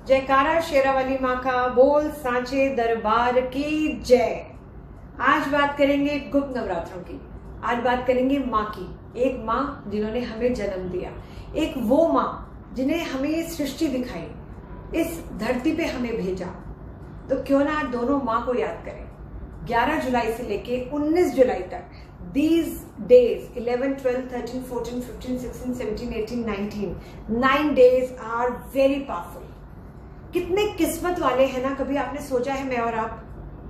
जयकारा शेरावाली माँ का, बोल सांचे दरबार की जय। आज बात करेंगे गुप्त नवरात्रों की। आज बात करेंगे माँ की। एक माँ जिन्होंने हमें जन्म दिया, एक वो माँ जिन्हें हमें ये सृष्टि दिखाई, इस धरती पे हमें भेजा। तो क्यों ना दोनों माँ को याद करें। 11 जुलाई से लेके 19 जुलाई तक, these days 11, 12, 13, 14, 15, 16, 17, 18, 19, 9 days are very powerful। कितने किस्मत वाले हैं ना। कभी आपने सोचा है, मैं और आप,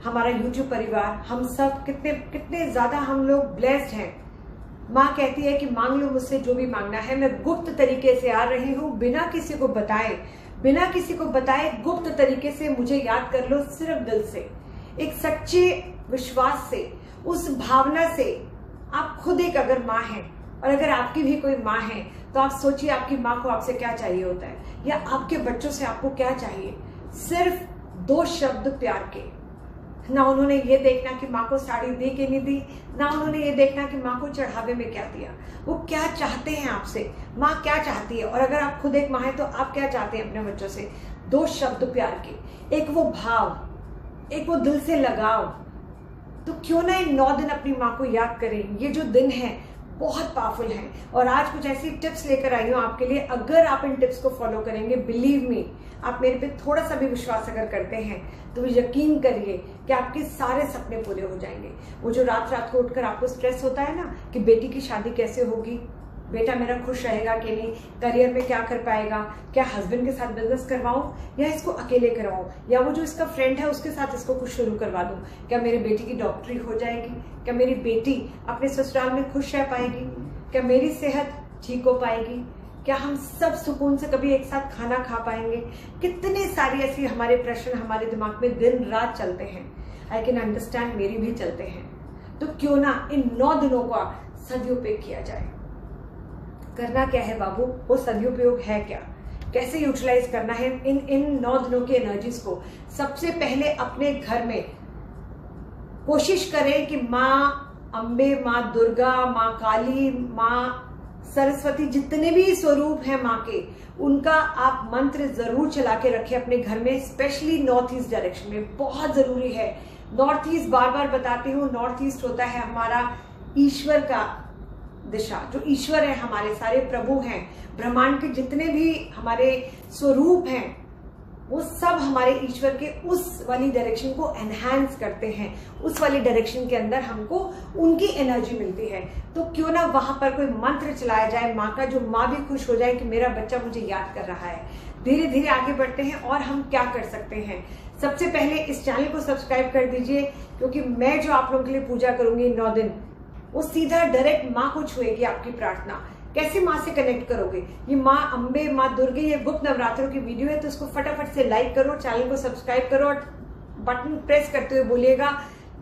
हमारा YouTube परिवार, हम सब कितने ज्यादा हम लोग ब्लेस्ड हैं। माँ कहती है कि मांग लो मुझसे जो भी मांगना है। मैं गुप्त तरीके से आ रही हूँ, बिना किसी को बताए गुप्त तरीके से मुझे याद कर लो, सिर्फ दिल से, एक सच्चे विश्वास से, उस भावना से। आप खुद एक अगर माँ हैं और अगर आपकी भी कोई माँ है तो आप सोचिए आपकी माँ को आपसे क्या चाहिए होता है, या आपके बच्चों से आपको क्या चाहिए। सिर्फ 2 शब्द प्यार के। ना उन्होंने ये देखना कि माँ को साड़ी दी कि नहीं दी, ना उन्होंने ये देखना कि माँ को चढ़ावे में क्या दिया। वो क्या चाहते हैं आपसे, माँ क्या चाहती है, और अगर आप खुद एक माँ है तो आप क्या चाहते हैं अपने बच्चों से। 2 शब्द प्यार के, एक वो भाव, एक वो दिल से लगाव। तो क्यों ना इन 9 दिन अपनी माँ को याद करें। ये जो दिन है बहुत पावरफुल है, और आज कुछ ऐसी टिप्स लेकर आई हूँ आपके लिए। अगर आप इन टिप्स को फॉलो करेंगे, बिलीव मी, आप मेरे पे थोड़ा सा भी विश्वास अगर करते हैं तो यकीन करिए कि आपके सारे सपने पूरे हो जाएंगे। वो जो रात रात को उठकर आपको स्ट्रेस होता है ना कि बेटी की शादी कैसे होगी, बेटा मेरा खुश रहेगा कि नहीं, करियर में क्या कर पाएगा, क्या हस्बैंड के साथ बिजनेस करवाऊं या इसको अकेले करवाऊं, या वो जो इसका फ्रेंड है उसके साथ इसको कुछ शुरू करवा दूं, क्या मेरी बेटी की डॉक्टरी हो जाएगी, क्या मेरी बेटी अपने ससुराल में खुश रह पाएगी, क्या मेरी सेहत ठीक हो पाएगी, क्या हम सब सुकून से कभी एक साथ खाना खा पाएंगे। कितने सारी ऐसी हमारे प्रश्न हमारे दिमाग में दिन रात चलते हैं। आई कैन अंडरस्टैंड, मेरी भी चलते हैं। तो क्यों ना इन 9 दिनों का सदुपयोग किया जाए। करना क्या है बाबू, वो सदुपयोग है क्या, कैसे यूटिलाइज करना है इन 9 दिनों की एनर्जीज को। सबसे पहले अपने घर में कोशिश करें कि माँ अम्बे, माँ दुर्गा, माँ काली, माँ सरस्वती, जितने भी स्वरूप हैं माँ के, उनका आप मंत्र जरूर चला के रखें अपने घर में। स्पेशली नॉर्थ ईस्ट डायरेक्शन में बहुत जरूरी है। नॉर्थ ईस्ट, बार बार बताती हूँ, नॉर्थ ईस्ट होता है हमारा ईश्वर का दिशा। जो ईश्वर है, हमारे सारे प्रभु हैं, ब्रह्मांड के जितने भी हमारे स्वरूप हैं, वो सब हमारे ईश्वर के उस वाली डायरेक्शन को एनहांस करते हैं। उस वाली डायरेक्शन के अंदर हमको उनकी एनर्जी मिलती है। तो क्यों ना वहां पर कोई मंत्र चलाया जाए माँ का, जो माँ भी खुश हो जाए कि मेरा बच्चा मुझे याद कर रहा है। धीरे धीरे आगे बढ़ते हैं और हम क्या कर सकते हैं। सबसे पहले इस चैनल को सब्सक्राइब कर दीजिए, क्योंकि मैं जो आप लोगों के लिए पूजा करूंगी 9 दिन, वो सीधा डायरेक्ट माँ को छुएगी। आपकी प्रार्थना कैसे माँ से कनेक्ट करोगे। ये माँ अम्बे, माँ दुर्गे, ये गुप्त नवरात्रों की वीडियो है, तो उसको फटाफट से लाइक करो, चैनल को सब्सक्राइब करो और बटन प्रेस करते हुए बोलिएगा,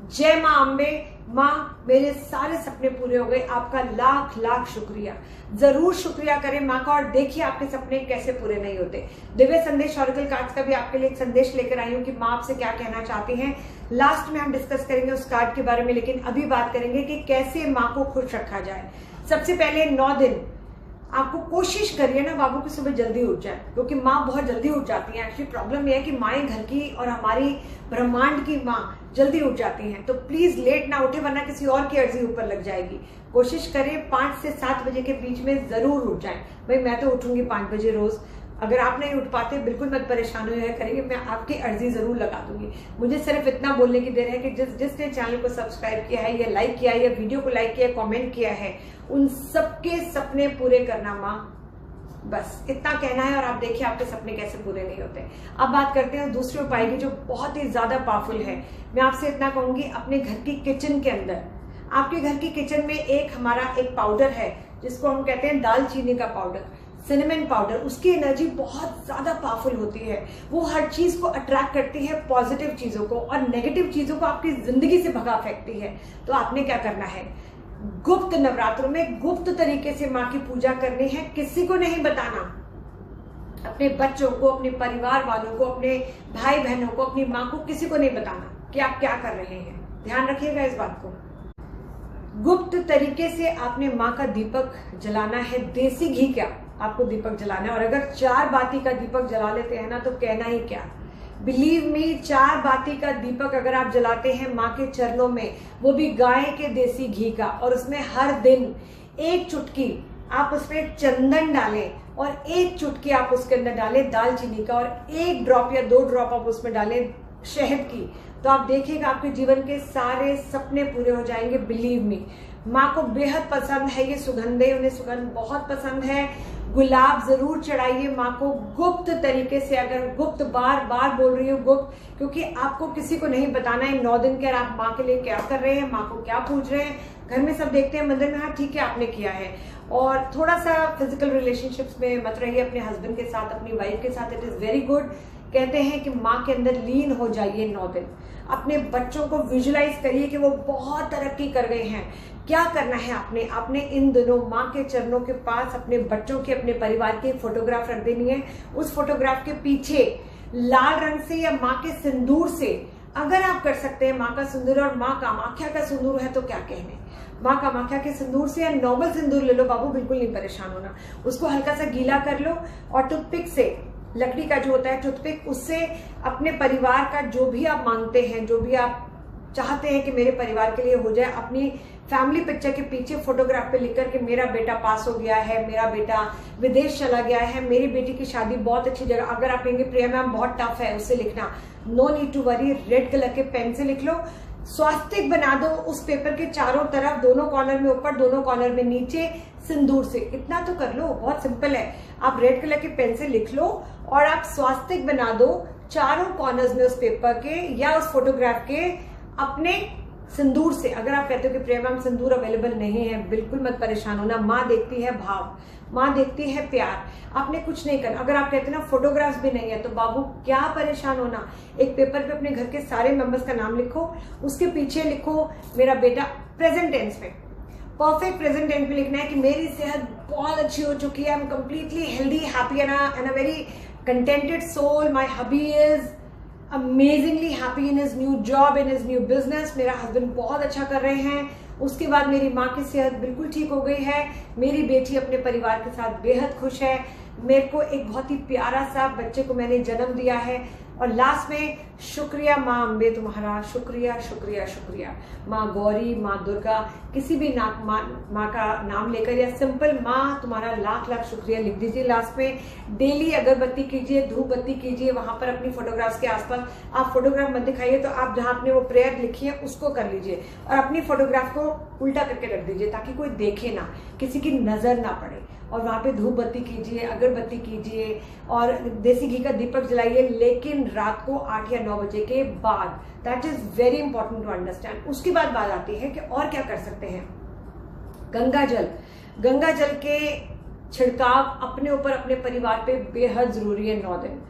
जय माँ अम्बे, माँ मेरे सारे सपने पूरे हो गए। आपका लाख लाख शुक्रिया। जरूर शुक्रिया करें माँ का, और देखिए आपके सपने कैसे पूरे नहीं होते। दिव्य संदेश ऑरेकल कार्ड्स का भी आपके लिए एक संदेश लेकर आई हूँ कि माँ आपसे क्या कहना चाहती हैं। लास्ट में हम डिस्कस करेंगे उस कार्ड के बारे में, लेकिन अभी बात करेंगे कि कैसे माँ को खुश रखा जाए। सबसे पहले 9 दिन आपको कोशिश करिए ना बाबू की सुबह जल्दी उठ जाए, क्योंकि माँ बहुत जल्दी उठ जाती है। एक्चुअली प्रॉब्लम यह है कि माएँ घर की और हमारी ब्रह्मांड की माँ जल्दी उठ जाती हैं। तो प्लीज लेट ना उठे, वरना किसी और की अर्जी ऊपर लग जाएगी। कोशिश करें 5 से 7 बजे के बीच में जरूर उठ जाएं। भाई मैं तो उठूंगी 5 बजे रोज। अगर आप नहीं उठ पाते बिल्कुल मत परेशान हो करिए, मैं आपकी अर्जी जरूर लगा दूंगी। मुझे सिर्फ इतना बोलने की देर है कि जिसने चैनल को सब्सक्राइब किया है, या लाइक किया है, या वीडियो को लाइक किया, कमेंट किया है, उन सबके सपने पूरे करना माँ, बस इतना कहना है। और आप देखिए आपके सपने कैसे पूरे नहीं होते। अब बात करते हैं दूसरे उपाय की, जो बहुत ही ज्यादा पावरफुल है। मैं आपसे इतना कहूंगी, अपने घर की किचन के अंदर, आपके घर की किचन में एक हमारा एक पाउडर है जिसको हम कहते हैं दालचीनी का पाउडर, सिनेमन पाउडर। उसकी एनर्जी बहुत ज्यादा पावरफुल होती है। वो हर चीज को अट्रैक्ट करती है, पॉजिटिव चीजों को, और नेगेटिव चीजों को आपकी जिंदगी से भगा फेंकती है। तो आपने क्या करना है, गुप्त नवरात्रों में गुप्त तरीके से माँ की पूजा करनी है। किसी को नहीं बताना, अपने बच्चों को, अपने परिवार वालों को, अपने भाई बहनों को, अपनी माँ को, किसी को नहीं बताना कि आप क्या कर रहे हैं। ध्यान रखिएगा इस बात को। गुप्त तरीके से आपने माँ का दीपक जलाना है। देसी घी क्या, आपको दीपक जलाना है। और अगर 4 बाती का दीपक जला लेते हैं ना तो कहना ही क्या। बिलीव मी, 4 बाती का दीपक अगर आप जलाते हैं माँ के चरणों में, वो भी गाय के देसी घी का, और उसमें हर दिन 1 चुटकी आप उसमें चंदन डालें और 1 चुटकी आप उसके अंदर डालें दालचीनी का, और 1 ड्रॉप या 2 ड्रॉप आप उसमें डालें शहद की, तो आप देखिएगा आपके जीवन के सारे सपने पूरे हो जाएंगे। बिलीव मी, माँ को बेहद पसंद है ये सुगंधें, उन्हें सुगंध बहुत पसंद है। गुलाब जरूर चढ़ाइए माँ को गुप्त तरीके से। अगर गुप्त, बार बार बोल रही हूँ गुप्त, क्योंकि आपको किसी को नहीं बताना है 9 दिन के आप माँ के लिए क्या कर रहे हैं, माँ को क्या पूछ रहे हैं। घर में सब देखते हैं मंदिर में, हाँ ठीक है आपने किया है। और थोड़ा सा फिजिकल रिलेशनशिप्स में मत रहिए अपने हस्बैंड के साथ, अपनी वाइफ के साथ, इट इज वेरी गुड। कहते हैं कि माँ के अंदर लीन हो जाइए 9 दिन। अपने बच्चों को विजुलाइज करिए कि वो बहुत तरक्की कर गए हैं। क्या करना है आपने इन दिनों माँ के चरणों के पास अपने बच्चों के, अपने परिवार की फोटोग्राफ रख देनी है। उस फोटोग्राफ के पीछे लाल रंग से या माँ के सिंदूर से, अगर आप कर सकते हैं माँ का सिंदूर, और माँ कामाख्या का सिंदूर है तो क्या कहने, माँ कामाख्या के सिंदूर से या नॉर्मल सिंदूर ले लो बाबू, बिल्कुल नहीं परेशान होना। उसको हल्का सा गीला कर लो और टूथपिक से, लकड़ी का जो होता है टूथपिक, उससे अपने परिवार का जो भी आप मांगते हैं, जो भी आप चाहते हैं कि मेरे परिवार के लिए हो जाए, अपनी फैमिली पिक्चर के पीछे फोटोग्राफ पे लिख कर के मेरा बेटा पास हो गया है, मेरा बेटा विदेश चला गया है, मेरी बेटी की शादी बहुत अच्छी जगह। अगर आप कहेंगे प्रिया मैम बहुत टफ है उससे लिखना, no need to worry, red colour के पेन से लिख लो। स्वास्तिक बना दो उस पेपर के चारों तरफ, दोनों कॉर्नर में ऊपर, दोनों कॉर्नर में नीचे, सिंदूर से। इतना तो कर लो, बहुत सिंपल है। आप रेड कलर के पेन से लिख लो और आप स्वास्तिक बना दो चारों कॉर्नर्स में उस पेपर के या उस फोटोग्राफ के अपने सिंदूर से। अगर आप कहते हो कि प्रिया मैम सिंदूर अवेलेबल नहीं है, बिल्कुल मत परेशान होना। माँ देखती है भाव, माँ देखती है प्यार, आपने कुछ नहीं करना। अगर आप कहते हैं ना फोटोग्राफ्स भी नहीं है तो बाबू क्या परेशान होना, एक पेपर पे अपने घर के सारे मेंबर्स का नाम लिखो, उसके पीछे लिखो मेरा बेटा, प्रेजेंट टेंस में, परफेक्ट प्रेजेंट टेंस में लिखना है कि मेरी सेहत बहुत अच्छी हो चुकी है, I am completely healthy, happy and a very contented soul, my hubby is amazingly happy in his new job, in his new business, मेरा हस्बैंड बहुत अच्छा कर रहे हैं। उसके बाद मेरी माँ की सेहत बिल्कुल ठीक हो गई है, मेरी बेटी अपने परिवार के साथ बेहद खुश है, मेरे को एक बहुत ही प्यारा सा बच्चे को मैंने जन्म दिया है। और लास्ट में शुक्रिया माँ अम्बे तुम्हारा, शुक्रिया शुक्रिया शुक्रिया। माँ गौरी, माँ दुर्गा, किसी भी माँ का नाम लेकर या सिंपल माँ तुम्हारा लाख लाख शुक्रिया लिख दीजिए लास्ट में। डेली अगरबत्ती कीजिए, धूप बत्ती कीजिए, वहां पर अपनी फोटोग्राफ्स के आसपास। आप फोटोग्राफ मत दिखाइए, तो आप जहां आपने वो प्रेयर लिखी है उसको कर लीजिए और अपनी फोटोग्राफ को उल्टा करके रख दीजिए ताकि कोई देखे ना, किसी की नजर ना पड़े। और वहां पे धूप बत्ती कीजिए, अगरबत्ती कीजिए और देसी घी का दीपक जलाइए, लेकिन रात को 8 या 9 बजे के बाद। That is very important to understand. उसके बाद बात आती है कि और क्या कर सकते हैं। गंगा जल के छिड़काव अपने ऊपर, अपने परिवार पे बेहद जरूरी है 9 दिन।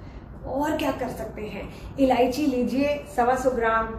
और क्या कर सकते हैं, इलायची लीजिए 125 ग्राम,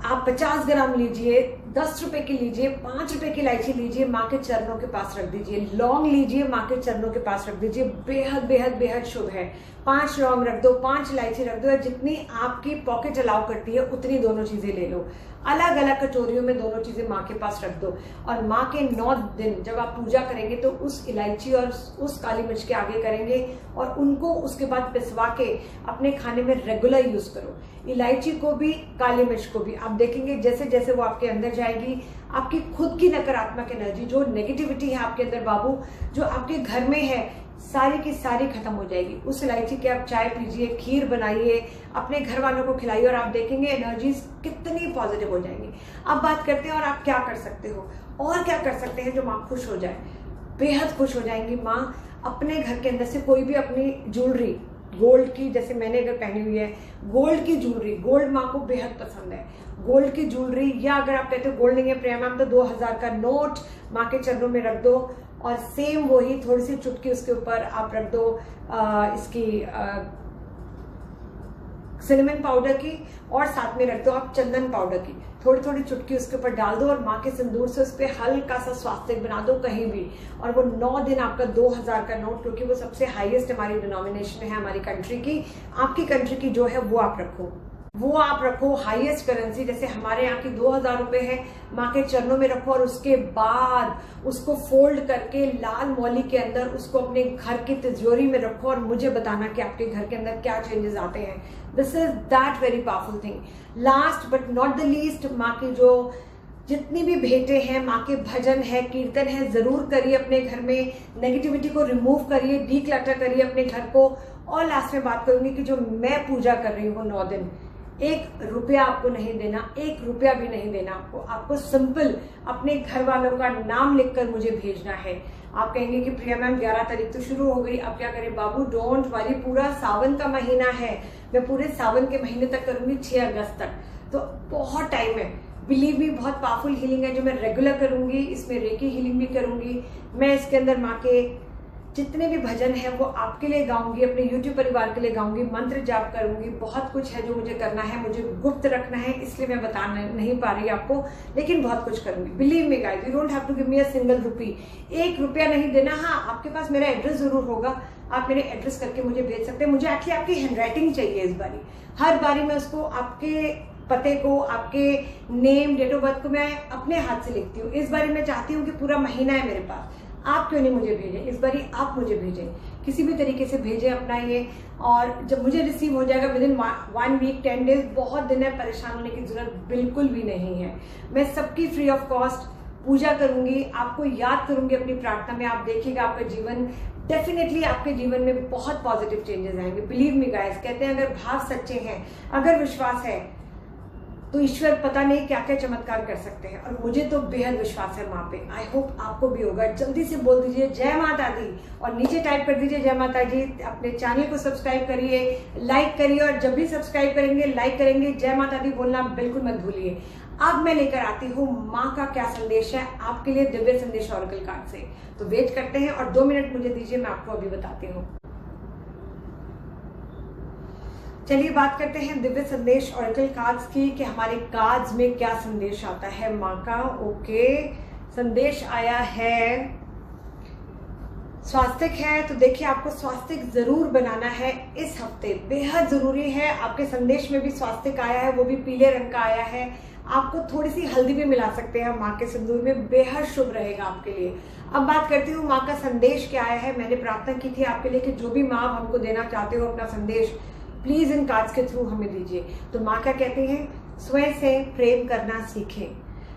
आप 50 ग्राम लीजिए, 10 रुपए की लीजिए, 5 रुपए की इलायची लीजिए, माँ के चरणों के पास रख दीजिए। लौंग लीजिए, माँ के चरणों के पास रख दीजिए, बेहद बेहद बेहद शुभ है। 5 लौंग रख दो, 5 इलायची रख दो, या जितनी आपकी पॉकेट अलाउ करती है उतनी दोनों चीजें ले लो। अलग अलग कटोरियों में दोनों चीजें माँ के पास रख दो। और माँ के 9 दिन जब आप पूजा करेंगे तो उस इलायची और उस काली मिर्च के आगे करेंगे और उनको उसके बाद पिसवा के अपने खाने में रेगुलर यूज करो। इलायची को भी, काली मिर्च को भी। आप देखेंगे जैसे जैसे वो आपके अंदर जाएगी, आपकी खुद की नकारात्मक एनर्जी, जो नेगेटिविटी है आपके अंदर बाबू, जो आपके घर में है, सारी की सारी खत्म हो जाएगी। उस इलायची की आप चाय पीजिए, खीर बनाइए, अपने घर वालों को खिलाइए और आप देखेंगे एनर्जीज कितनी पॉजिटिव हो जाएंगी। अब बात करते हैं और आप क्या कर सकते हो, और क्या कर सकते हैं जो माँ खुश हो जाए, बेहद खुश हो जाएंगी माँ। अपने घर के अंदर से कोई भी अपनी ज्वेलरी, गोल्ड की, जैसे मैंने अगर पहनी हुई है गोल्ड की ज्वेलरी, गोल्ड माँ को बेहद पसंद है, गोल्ड की ज्वेलरी, या अगर आप कहते हो गोल्ड नहीं है प्रिया मैम तो 2000 का नोट माँ के चरणों में रख दो और सेम वही थोड़ी सी चुटकी उसके ऊपर आप रख दो इसकी सिनेमन पाउडर की, और साथ में रख दो आप चंदन पाउडर की, थोड़ी थोड़ी चुटकी उसके ऊपर डाल दो और माँ के सिंदूर से उस पर हल्का सा स्वास्तिक बना दो कहीं भी। और वो 9 दिन आपका 2000 का नोट, क्योंकि वो सबसे हाईएस्ट हमारी डिनोमिनेशन है हमारी कंट्री की, आपकी कंट्री की जो है वो आप रखो। वो आप रखो हाईएस्ट करेंसी, जैसे हमारे यहाँ की 2000 रुपए है, माँ के चरणों में रखो और उसके बाद उसको फोल्ड करके लाल मौली के अंदर उसको अपने घर की तिजोरी में रखो और मुझे बताना कि आपके घर के अंदर क्या चेंजेस आते हैं। This is that very powerful thing. Last but not the least, माँ की जो जितनी भी भेंटे हैं, माँ के भजन है, कीर्तन है, जरूर करिए अपने घर में। नेगेटिविटी को रिमूव करिए, डीक्लटर करिए अपने घर को। और लास्ट में बात करूंगी कि जो मैं पूजा कर रही हूँ 9 दिन, 1 रुपया आपको नहीं देना, 1 रुपया भी नहीं देना आपको सिंपल अपने घर वालों का नाम लिखकर मुझे भेजना है। आप कहेंगे कि प्रिया मैम 11 तारीख तो शुरू हो गई, अब क्या करें? बाबू डोंट वरी, पूरा सावन का महीना है, मैं पूरे सावन के महीने तक करूंगी, 6 अगस्त तक, तो बहुत टाइम है। बिलीव मी, बहुत पावरफुल हीलिंग है जो मैं रेगुलर करूंगी। इसमें रेकी हीलिंग भी करूंगी मैं, इसके अंदर माँ के जितने भी भजन है वो आपके लिए गाऊंगी, अपने यूट्यूब परिवार के लिए गाऊंगी, मंत्र जाप करूंगी। बहुत कुछ है जो मुझे करना है, मुझे गुप्त रखना है, इसलिए मैं बता नहीं पा रही आपको, लेकिन बहुत कुछ करूंगी। Believe me guys, you don't have to give me a single rupee, 1 रुपया नहीं देना। हाँ, आपके पास मेरा एड्रेस जरूर होगा, आप मेरे एड्रेस करके मुझे भेज सकते हैं। मुझे एक्चुअली आपकी हैंडराइटिंग चाहिए इस बारी, हर बारी मैं उसको आपके पते को, आपके नेम, डेट ऑफ बर्थ को मैं अपने हाथ से लिखती हूँ। इस बारी मैं चाहती हूँ कि पूरा महीना है मेरे पास, आप क्यों नहीं मुझे भेजें? इस बारी आप मुझे भेजें, किसी भी तरीके से भेजें अपना ये। और जब मुझे रिसीव हो जाएगा विद इन 1 वीक 10 डेज, बहुत दिन है, परेशान होने की जरूरत बिल्कुल भी नहीं है। मैं सबकी फ्री ऑफ कॉस्ट पूजा करूंगी, आपको याद करूंगी अपनी प्रार्थना में। आप देखिएगा आपका जीवन, डेफिनेटली आपके जीवन में बहुत पॉजिटिव चेंजेस आएंगे। बिलीव मी गाइस, कहते हैं अगर भाव सच्चे हैं, अगर विश्वास है, तो ईश्वर पता नहीं क्या क्या चमत्कार कर सकते हैं। और मुझे तो बेहद विश्वास है माँ पे, आई होप आपको भी होगा। जल्दी से बोल दीजिए जय माता दी और नीचे टाइप कर दीजिए जय माता जी। अपने चैनल को सब्सक्राइब करिए, लाइक करिए, और जब भी सब्सक्राइब करेंगे, लाइक करेंगे, जय माता दी बोलना बिल्कुल मत भूलिए। अब मैं लेकर आती हूँ माँ का क्या संदेश है आपके लिए, दिव्य संदेश ऑरेकल कार्ड से। तो वेट करते हैं और 2 मिनट मुझे दीजिए, मैं आपको अभी बताती हूँ। चलिए बात करते हैं दिव्य संदेश ऑरेकल कार्ड्स की, कि हमारे कार्ड्स में क्या संदेश आता है माँ का। ओके, संदेश आया है स्वास्थ्य है, तो देखिए आपको स्वास्थ्य जरूर बनाना है इस हफ्ते, बेहद जरूरी है। आपके संदेश में भी स्वास्थ्य आया है, वो भी पीले रंग का आया है। आपको थोड़ी सी हल्दी भी मिला सकते हैं माँ के सिंदूर में, बेहद शुभ रहेगा आपके लिए। अब बात करती हूँ माँ का संदेश क्या आया है। मैंने प्रार्थना की थी आपके लिए कि जो भी माँ हमको देना चाहते हो अपना संदेश, प्लीज इन कार्ड्स के थ्रू हमें दीजिए। तो माँ क्या कहती हैं? स्वयं से प्रेम करना सीखें,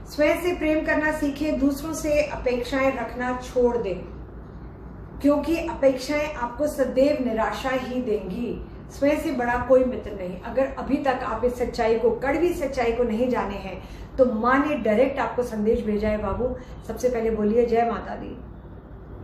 स्वयं से प्रेम करना सीखें, दूसरों से अपेक्षाएं रखना छोड़ दें, क्योंकि अपेक्षाएं आपको सदैव निराशा ही देंगी। स्वयं से बड़ा कोई मित्र नहीं। अगर अभी तक आप इस सच्चाई को, कड़वी सच्चाई को नहीं जाने हैं, तो माँ ने डायरेक्ट आपको संदेश भेजा है बाबू। सबसे पहले बोलिए जय माता दी,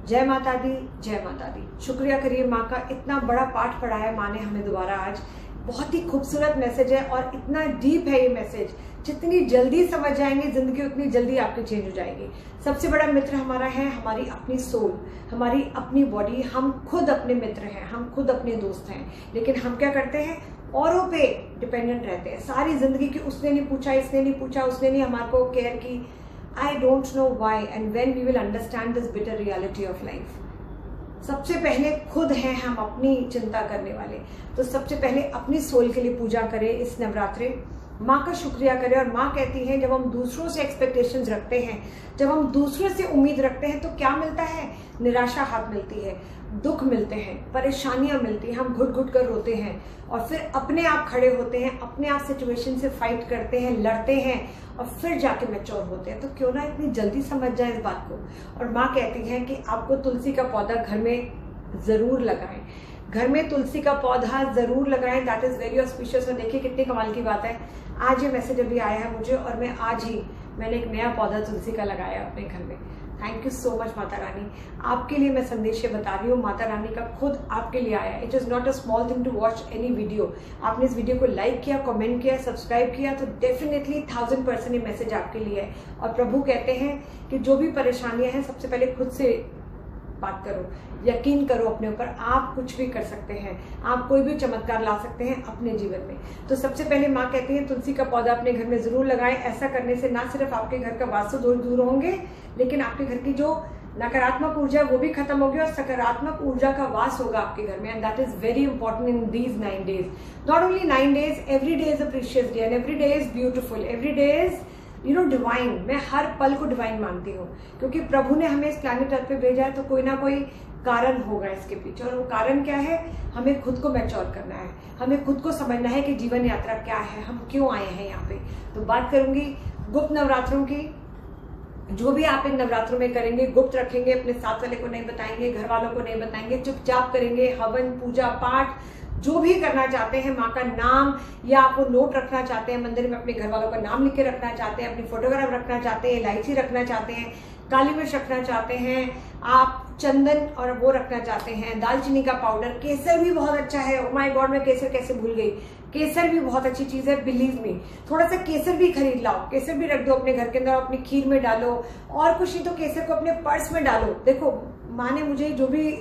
जय माता दी, जय माता दी। शुक्रिया करिए माँ का, इतना बड़ा पाठ पढ़ाया माँ ने हमें दोबारा आज। बहुत ही खूबसूरत मैसेज है और इतना डीप है ये मैसेज। जितनी जल्दी समझ जाएंगे जिंदगी, उतनी जल्दी आपकी चेंज हो जाएगी। सबसे बड़ा मित्र हमारा है हमारी अपनी सोल, हमारी अपनी बॉडी। हम खुद अपने मित्र हैं, हम खुद अपने दोस्त हैं, लेकिन हम क्या करते हैं? औरों पे डिपेंडेंट रहते हैं सारी जिंदगी की। उसने नहीं पूछा, इसने नहीं पूछा, उसने नहीं हमारे को केयर की। I don't know why and when we will understand this bitter reality of life. सबसे पहले खुद हैं हम अपनी चिंता करने वाले, तो सबसे पहले अपनी सोल के लिए पूजा करें इस नवरात्रे। माँ का शुक्रिया करें। और माँ कहती है जब हम दूसरों से एक्सपेक्टेशंस रखते हैं, जब हम दूसरों से उम्मीद रखते हैं, तो क्या मिलता है? निराशा हाथ मिलती है, दुख मिलते हैं, परेशानियां मिलती हैं, हम घुट घुट कर रोते हैं और फिर अपने आप खड़े होते हैं, अपने आप सिचुएशन से फाइट करते हैं, लड़ते हैं और फिर जाके मैच्योर होते हैं। तो क्यों ना इतनी जल्दी समझ जाए इस बात को। और माँ कहती है कि आपको तुलसी का पौधा घर में जरूर लगाएं, घर में तुलसी का पौधा जरूर लगाएं। That is very auspicious. और देखिए कितनी कमाल की बात है, आज ये मैसेज अभी आया है मुझे और मैं आज ही मैंने एक नया पौधा तुलसी का लगाया अपने घर में। Thank you so much Mata Rani. आपके लिए मैं संदेश ये बता रही हूँ, माता रानी का खुद आपके लिए आया। It is not a small thing to watch any video. आपने इस वीडियो को लाइक किया, कमेंट किया, सब्सक्राइब किया, तो डेफिनेटली 1000% ये मैसेज आपके लिए है। और प्रभु कहते हैं कि जो भी परेशानियां हैं, सबसे पहले खुद से बात करो, यकीन करो अपने ऊपर। आप कुछ भी कर सकते हैं, आप कोई भी चमत्कार ला सकते हैं अपने जीवन में। तो सबसे पहले माँ कहती है तुलसी का पौधा अपने घर में जरूर लगाएं। ऐसा करने से ना सिर्फ आपके घर का वास्तु दोष दूर होंगे, लेकिन आपके घर की जो नकारात्मक ऊर्जा वो भी खत्म होगी और सकारात्मक ऊर्जा का वास होगा आपके घर में, and that is very important in these 9 days. Not only 9 days, every day is a precious day and every day is beautiful, every day is divine. मैं हर पल को डिवाइन मानती हूँ, क्योंकि प्रभु ने हमें इस प्लैनेट अर्थ पे भेजा है तो कोई ना कोई कारण होगा इसके पीछे. और वो कारण क्या है? हमें खुद को मैच्योर करना है, हमें खुद को समझना है कि जीवन यात्रा क्या है, हम क्यों आए हैं यहाँ पे. तो बात करूंगी गुप्त नवरात्रों की. जो भी आप इन नवरात्रों में करेंगे, गुप्त रखेंगे, अपने साथ वाले को नहीं बताएंगे, घर वालों को नहीं बताएंगे, चुपचाप करेंगे. हवन, पूजा पाठ जो भी करना चाहते हैं, माँ का नाम या आप वो नोट रखना चाहते हैं मंदिर में, अपने घर वालों का नाम लिख के रखना चाहते हैं, अपनी फोटोग्राफ रखना चाहते हैं, इलायची रखना चाहते हैं, काली मिर्च रखना चाहते हैं, आप चंदन और वो रखना चाहते हैं, दालचीनी का पाउडर, केसर भी बहुत अच्छा है. ओ माय गॉड, मैं केसर कैसे भूल गई. केसर भी बहुत अच्छी चीज है, बिलीव मी. थोड़ा सा केसर भी खरीद लाओ, केसर भी रख दो अपने घर के अंदर, अपनी खीर में डालो, और कुछ नहीं तो केसर को अपने पर्स में डालो. देखो, माँ ने मुझे जो भी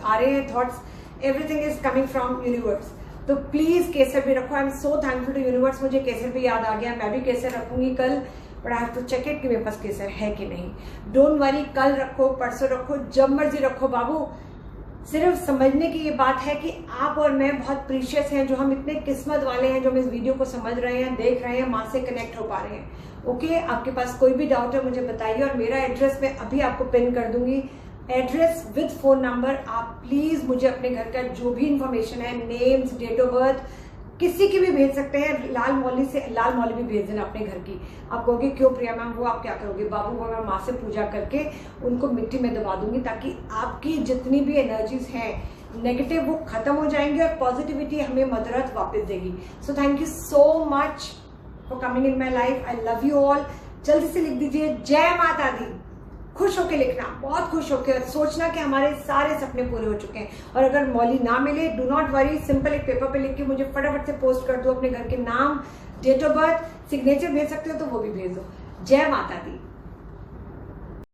आ रहे हैं thoughts, everything is coming from universe. तो प्लीज केसर भी रखो. I am so thankful to universe. मुझे केसर भी याद आ गया, मैं भी केसर रखूंगी कल, but I have to check it कि मेरे पास केसर है कि नहीं. डोंट वरी, कल रखो, परसों रखो, जब मर्जी रखो बाबू. सिर्फ समझने की ये बात है कि आप और मैं बहुत प्रीशियस हैं, जो हम इतने किस्मत वाले हैं, जो हम इस वीडियो को समझ रहे हैं, देख रहे हैं, माँ से कनेक्ट हो पा रहे हैं. ओके, आपके पास कोई भी डाउट है मुझे बताइए, और मेरा एड्रेस मैं अभी आपको पिन कर दूंगी, एड्रेस विद फोन नंबर. आप प्लीज मुझे अपने घर का जो भी इंफॉर्मेशन है, नेम्स, डेट ऑफ बर्थ, किसी की भी भेज सकते हैं. लाल मौली भी भेज देना अपने घर की. आप कहोगे क्यों प्रिया मैम, वो आप क्या करोगे? बाबू को मैं माँ से पूजा करके उनको मिट्टी में दबा दूंगी, ताकि आपकी जितनी भी एनर्जीज हैं नेगेटिव वो खत्म हो जाएंगी और पॉजिटिविटी हमें मदर अर्थ वापस देगी. So thank you so much for coming in my life. I love you all. जल्दी से लिख दीजिए जय माता दी. खुश होके लिखना, बहुत खुश होके, और सोचना कि हमारे सारे सपने पूरे हो चुके हैं. और अगर मौली ना मिले, डू नॉट वरी, सिंपल एक पेपर पे लिख के मुझे फटाफट से पोस्ट कर दो. अपने घर के नाम, डेट ऑफ बर्थ, सिग्नेचर भेज सकते हो तो वो भी भेज दो. जय माता दी.